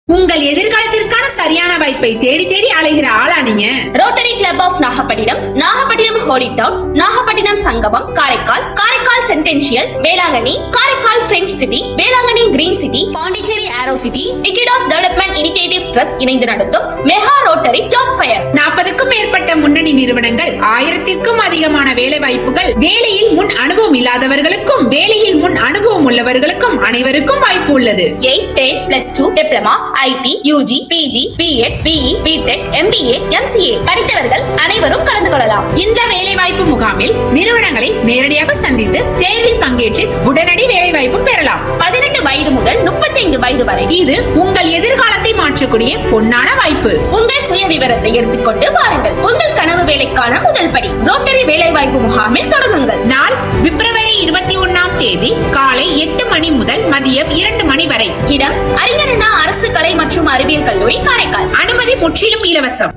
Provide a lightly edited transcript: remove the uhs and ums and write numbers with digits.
உங்கள் எதிர்காலத்திற்கான சரியான வாய்ப்பை தேடி தேடி அலைகிற ஆளா நீங்க? Rotary club of Nagapattinam, Nagapattinam holy town, Nagapattinam Sangamam, Karaikal, Karaikal centennial, Velankanni, Karaikal French city, Velankanni green city, Pondicherry aero city, இக்கிடாஸ் டெவலப்மெண்ட் இனிஷியேட்டிவ்ஸ் ட்ரஸ்ட் இணைந்து நடத்தும் மெகா ரோட்டரி ஜாப் ஃபயர். 40க்கும் மேற்பட்ட முன்னணி நிறுவனங்கள், 1000க்கும் அதிகமான வேலை வாய்ப்புகள், வேலையில் முன் அனுபவம் இல்லாதவர்களுக்கும் வேலையில் முன் அனுபவம் உள்ளவர்களுக்கும் அனைவருக்கும் வாய்ப்பு உள்ளது. 8, 10, +2 diploma, IT, UG, PG, BEd, BE, BTech, MBA, MCA படித்தவர்கள் அனைவரும் கலந்து கொள்ளலாம். இந்த வேலை வாய்ப்பு முகாமில் நிறுவனங்களை நேரடியாக சந்தித்து தேர்வில் பங்கேற்று உடனடி வேலை வாய்ப்பும் பெறலாம். 18 வயது முதல் 35 வயது வரை. இது உங்கள் எதிர்காலத்தை மாற்றக்கூடிய பொன்னான வாய்ப்பு. உங்கள் சுய விவரத்தை எடுத்துக்கொண்டு வாருங்கள். உங்கள் கனவு வேலைக்கான முதல் படி ரோட்டரி வேலை வாய்ப்பு முகாமில் தொடங்குங்கள். நாள் பிப்ரவரி 21ஆம் தேதி காலை 8 மணி முதல் மதியம் 2 மணி வரை. இடம் அறிஞர் அண்ணா அரசு கலை மற்றும் அறிவியல் கல்லூரி, காரைக்கால். அனுமதி முற்றிலும் இலவசம்.